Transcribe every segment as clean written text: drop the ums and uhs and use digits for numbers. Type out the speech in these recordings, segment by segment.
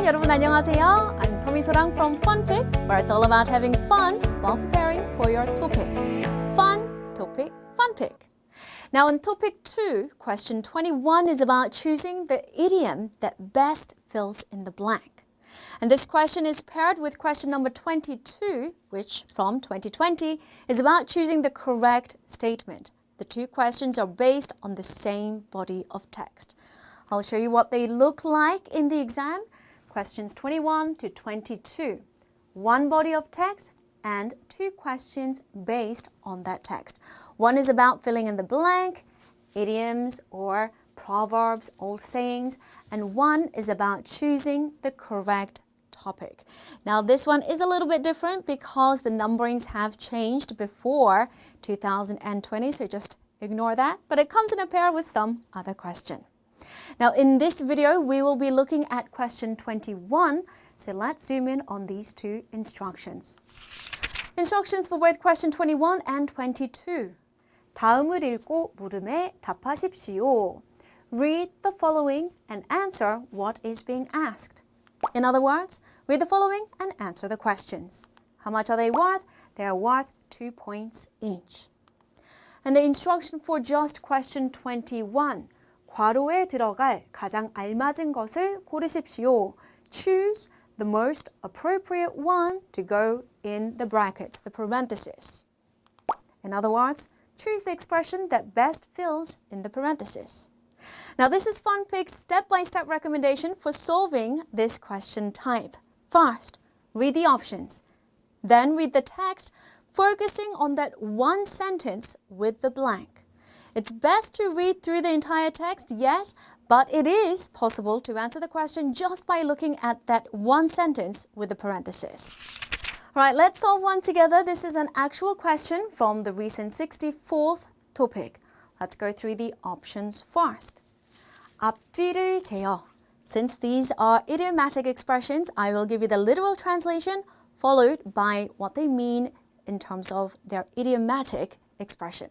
여러분 안녕하세요. I'm 서미소랑 from FunPik, where it's all about having fun while preparing for your topic. Fun, topic, FunPik. Now in topic 2, question 21 is about choosing the idiom that best fills in the blank. And this question is paired with question number 22, which from 2020 is about choosing the correct statement. The two questions are based on the same body of text. I'll show you what they look like in the exam. Questions 21 to 22. One body of text and two questions based on that text. One is about filling in the blank, idioms or proverbs, old sayings, and one is about choosing the correct topic. Now this one is a little bit different because the numberings have changed before 2020, so just ignore that. But it comes in a pair with some other question. Now in this video, we will be looking at question 21, so let's zoom in on these two instructions. Instructions for both question 21 and 22. 다음을 읽고 물음에 답하십시오. Read the following and answer what is being asked. In other words, read the following and answer the questions. How much are they worth? They are worth 2 points each. And the instruction for just question 21. 괄호에 들어갈 가장 알맞은 것을 고르십시오. Choose the most appropriate one to go in the brackets, the parentheses. In other words, choose the expression that best fills in the parentheses. Now this is FunPik's step-by-step recommendation for solving this question type. First, read the options. Then read the text, focusing on that one sentence with the blank. It's best to read through the entire text, yes, but it is possible to answer the question just by looking at that one sentence with the parentheses. All right, let's solve one together. This is an actual question from the recent 64th topic. Let's go through the options first. 앞뒤를 재어. Since these are idiomatic expressions, I will give you the literal translation followed by what they mean in terms of their idiomatic expression.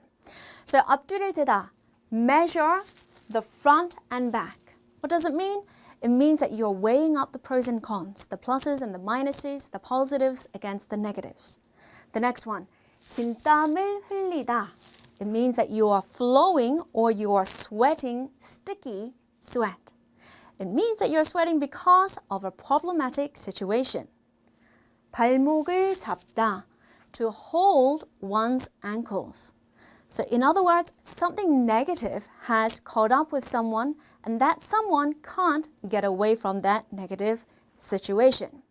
So 앞뒤를 재다, measure the front and back. What does it mean? It means that you're weighing up the pros and cons, the pluses and the minuses, the positives against the negatives. The next one, 진땀을 흘리다. It means that you are flowing or you are sweating sticky sweat. It means that you're sweating because of a problematic situation. 발목을 잡다, to hold one's ankles. So in other words, something negative has caught up with someone and that someone can't get away from that negative situation.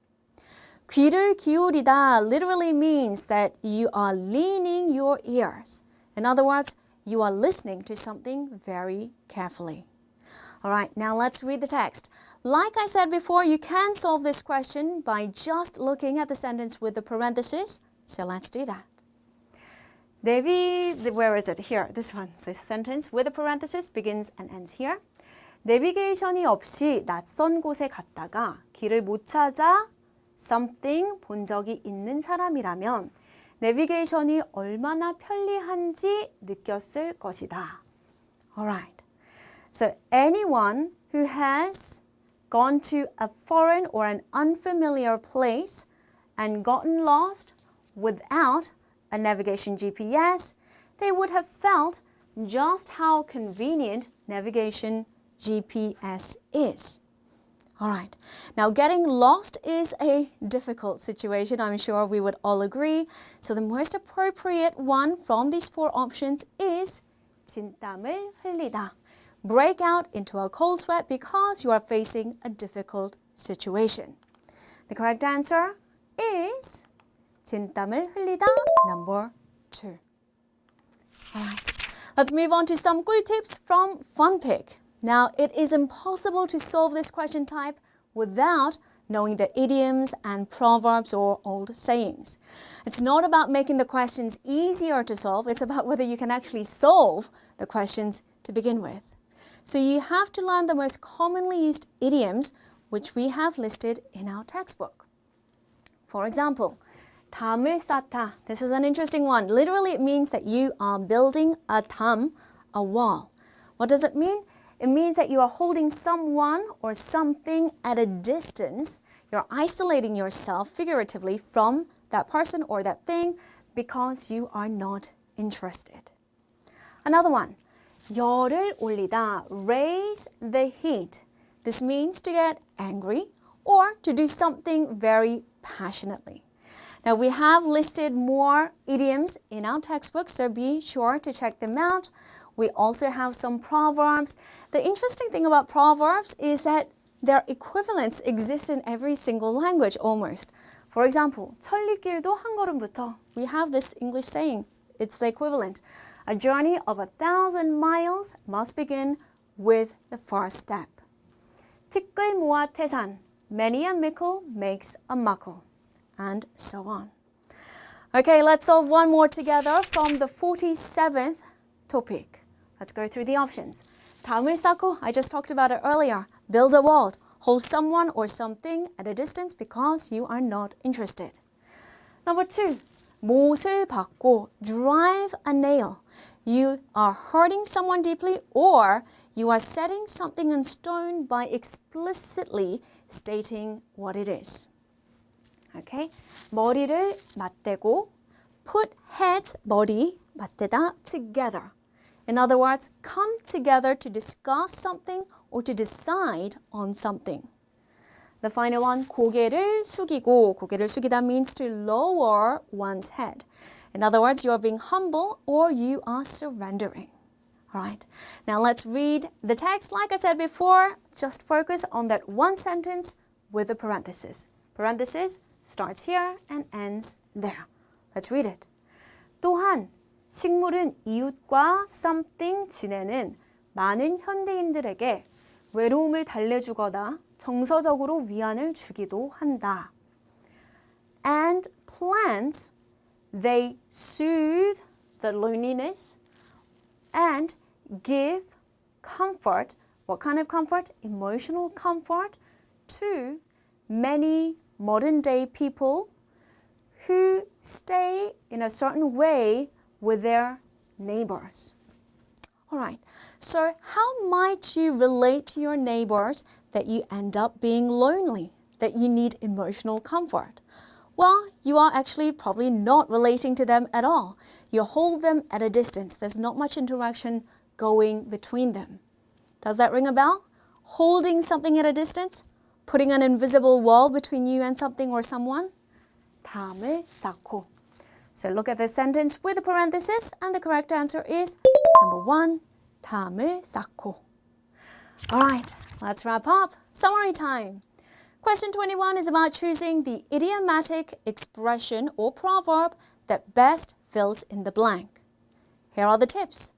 귀를 기울이다 literally means that you are leaning your ears. In other words, you are listening to something very carefully. All right, now let's read the text. Like I said before, you can solve this question by just looking at the sentence with the parentheses. So let's do that. Where is it? Here, this one. So sentence with a parenthesis begins and ends here. 내비게이션이 없이 낯선 곳에 갔다가 길을 못 찾아 something 본 적이 있는 사람이라면 내비게이션이 얼마나 편리한지 느꼈을 것이다. Alright. So anyone who has gone to a foreign or an unfamiliar place and gotten lost without a navigation GPS, they would have felt just how convenient navigation GPS is. All right, now getting lost is a difficult situation, I'm sure we would all agree. So the most appropriate one from these four options is 진땀을 흘리다. Break out into a cold sweat because you are facing a difficult situation. The correct answer is 진땀을 흘리다, number 2. All right, let's move on to some cool tips from FunPik. Now, it is impossible to solve this question type without knowing the idioms and proverbs or old sayings. It's not about making the questions easier to solve, it's about whether you can actually solve the questions to begin with. So you have to learn the most commonly used idioms which we have listed in our textbook. For example, 담을 쌓다. This is an interesting one. Literally, it means that you are building a 담, a wall. What does it mean? it means that you are holding someone or something at a distance. You're isolating yourself figuratively from that person or that thing because you are not interested. Another one, 열을 올리다, raise the heat. This means to get angry or to do something very passionately. Now we have listed more idioms in our textbook, so be sure to check them out. We also have some proverbs. The interesting thing about proverbs is that their equivalents exist in every single language almost. For example, 천리길도 한 걸음부터. We have this English saying. It's the equivalent. A journey of 1,000 miles must begin with the first step. 티끌 모아 태산, many a mickle makes a muckle, and so on. Okay, let's solve one more together from the 47th topic. Let's go through the options. 담을 쌓고, I just talked about it earlier. Build a wall, hold someone or something at a distance because you are not interested. Number 2, 못을 박고, drive a nail. You are hurting someone deeply or you are setting something in stone by explicitly stating what it is. Okay? 머리를 맞대고, put heads, 머리, 맞대다, together. In other words, come together to discuss something or to decide on something. The final one, 고개를 숙이고, 고개를 숙이다 means to lower one's head. In other words, you are being humble or you are surrendering. All right, now let's read the text. Like I said before, just focus on that one sentence with the parenthesis. Parenthesis starts here and ends there. Let's read it. 또한 식물은 이웃과 something 지내는 많은 현대인들에게 외로움을 달래주거나 정서적으로 위안을 주기도 한다. And plants, they soothe the loneliness and give comfort. What kind of comfort? Emotional comfort to many modern day people who stay in a certain way with their neighbors. All right, so how might you relate to your neighbors that you end up being lonely, that you need emotional comfort? Well, you are actually probably not relating to them at all. You hold them at a distance. There's not much interaction going between them. Does that ring a bell? Holding something at a distance? Putting an invisible wall between you and something or someone? 담을 쌓고. So look at the sentence with the parenthesis, and the correct answer is number 1, 담을 쌓고. All right, let's wrap up. Summary time. Question 21 is about choosing the idiomatic expression or proverb that best fills in the blank. Here are the tips.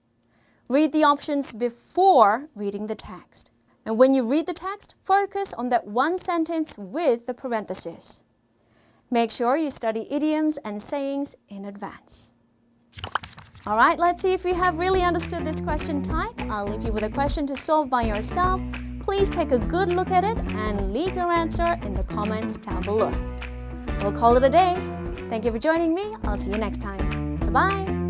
Read the options before reading the text. And when you read the text, focus on that one sentence with the parenthesis. Make sure you study idioms and sayings in advance. All right, let's see if you have really understood this question type. I'll leave you with a question to solve by yourself. Please take a good look at it and leave your answer in the comments down below. We'll call it a day. Thank you for joining me. I'll see you next time. Bye-bye.